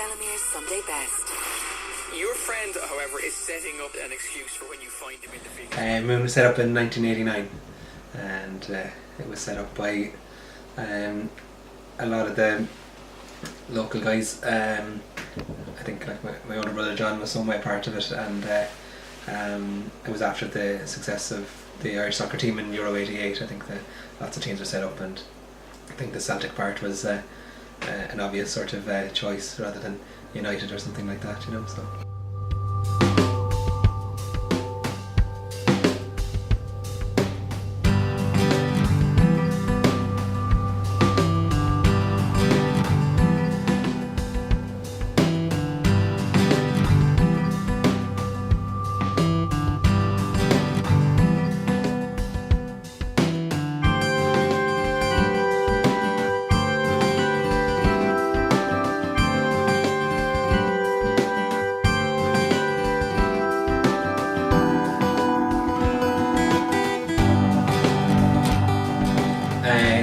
Delamere's Sunday Best. Your friend, however, is setting up an excuse for when you find him in the field. Moone was set up in 1989, and it was set up by a lot of the local guys. I think like my older brother John was some way part of it, and it was after the success of the Irish soccer team in Euro '88. I think lots of teams were set up, and I think the Celtic part was an obvious sort of choice rather than United or something like that, you know. So.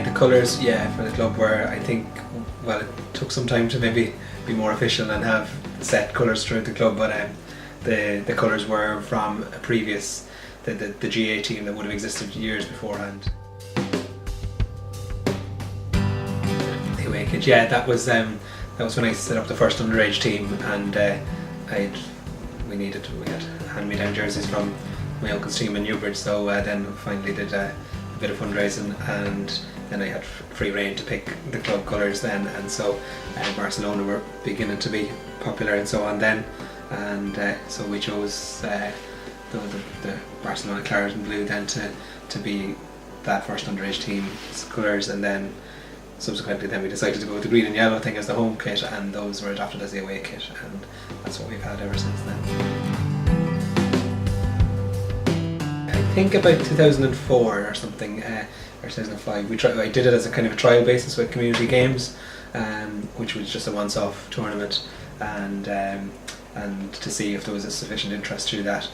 The colours, for the club were, I think, well, it took some time to maybe be more official and have set colours throughout the club, but the colours were from a previous, the GA team that would have existed years beforehand. The away kit, that was when I set up the first underage team, and we had hand-me-down jerseys from my uncle's team in Newbridge, so then finally did a bit of fundraising, and then I had free rein to pick the club colours then, and so Barcelona were beginning to be popular and so on then, and so we chose the Barcelona claret and blue then to be that first underage team's colours, and then subsequently then we decided to go with the green and yellow thing as the home kit, and those were adopted as the away kit, and that's what we've had ever since then. I think about 2004 or something, or 2005. I did it as a kind of a trial basis with community games, which was just a once-off tournament, and to see if there was a sufficient interest through that,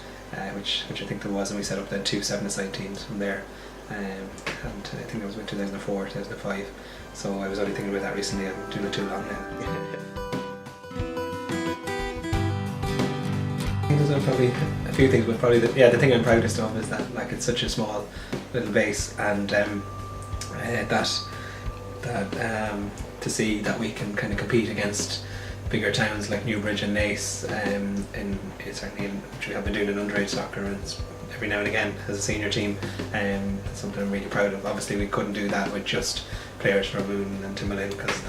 which I think there was, and we set up then 2 7-a-side teams from there, and I think it was about 2004, 2005. So I was only thinking about that recently. I'm doing it too long now. I think there's probably a few things, but probably the thing I'm proudest of is that like it's such a small little base, and to see that we can kind of compete against bigger towns like Newbridge and Naas, certainly which we have been doing in underage soccer, and every now and again as a senior team, it's something I'm really proud of. Obviously we couldn't do that with just players from Moone and Timberlane, because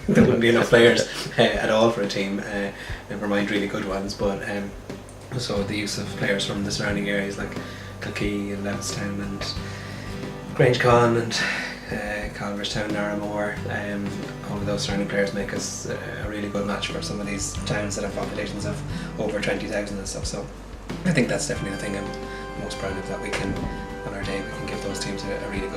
there wouldn't be enough players at all for a team, never mind really good ones, but so the use of players from the surrounding areas like Kilkee and Levistown and Grangecoin and Calverstown, Narramore, all of those surrounding players make us a really good match for some of these towns that have populations of over 20,000 and stuff. So I think that's definitely the thing I'm most proud of, that we can, on our day, we can give those teams a really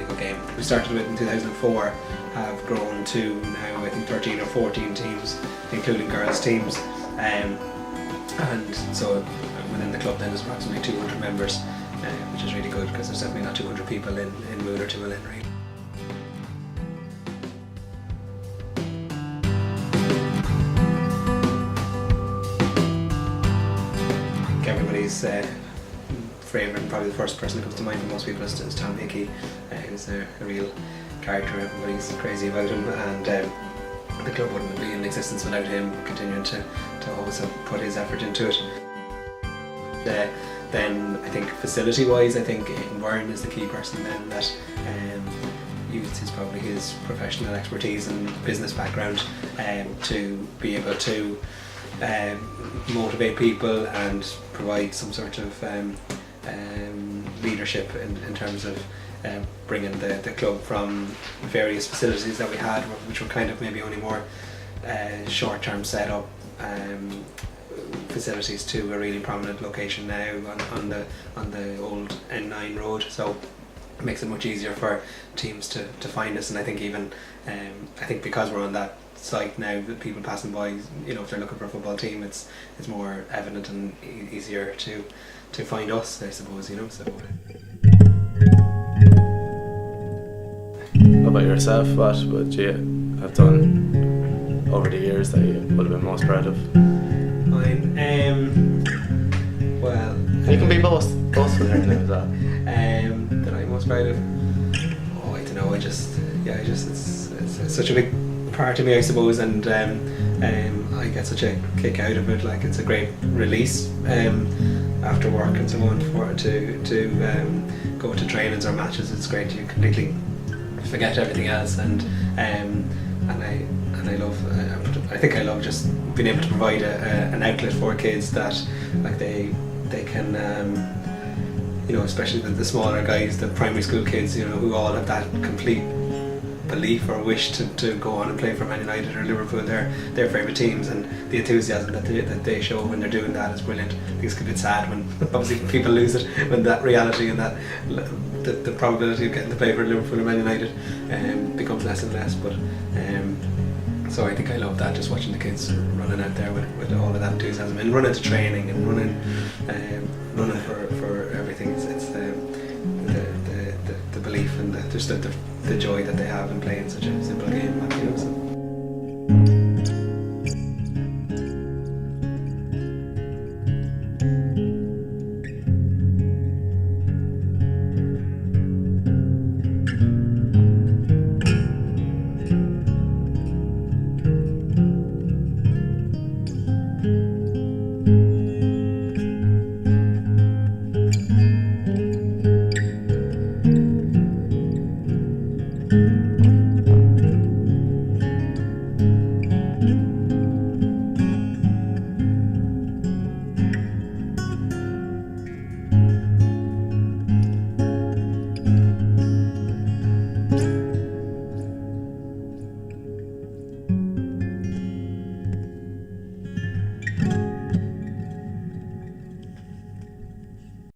good game. We started with in 2004, have grown to now I think 13 or 14 teams, including girls teams, and so within the club then there's approximately 200 members, which is really good, because there's definitely not 200 people in Moone or Timberlane really. Everybody's favourite, and probably the first person that comes to mind for most people is Tom Hickey, who's a real character. Everybody's crazy about him, and the club wouldn't be in existence without him continuing to always have put his effort into it. Then I think facility wise, I think Warren is the key person then that used probably his professional expertise and business background to be able to motivate people and provide some sort of leadership in terms of bringing the club from various facilities that we had, which were kind of maybe only more short-term set-up facilities, to a really prominent location now on the old N9 road. So it makes it much easier for teams to find us, and I think even because we're on that site now, that people passing by, you know, if they're looking for a football team, it's more evident and easier to find us, I suppose, you know. So. How about yourself? What would you have done over the years that you would have been most proud of? Mine, well, You can be both with her name as well. that I'm most proud of. Oh, I don't know. It's such a big part of me, I suppose, and I get such a kick out of it. Like, it's a great release after work and so on to go to trainings or matches. It's great. You completely forget everything else, and I love. I think I love just being able to provide an outlet for kids that, like, they can, you know, especially the smaller guys, the primary school kids, you know, who all have that complete belief or wish to go on and play for Man United or Liverpool, their favourite teams, and the enthusiasm that they show when they're doing that is brilliant. I think it's a bit sad when obviously people lose it, when that reality and that the probability of getting to play for Liverpool or Man United becomes less and less. But so I think I love that, just watching the kids running out there with all of that enthusiasm and running to training and running for everything. It's the belief and just the joy that they have in playing such a simple game, you know. So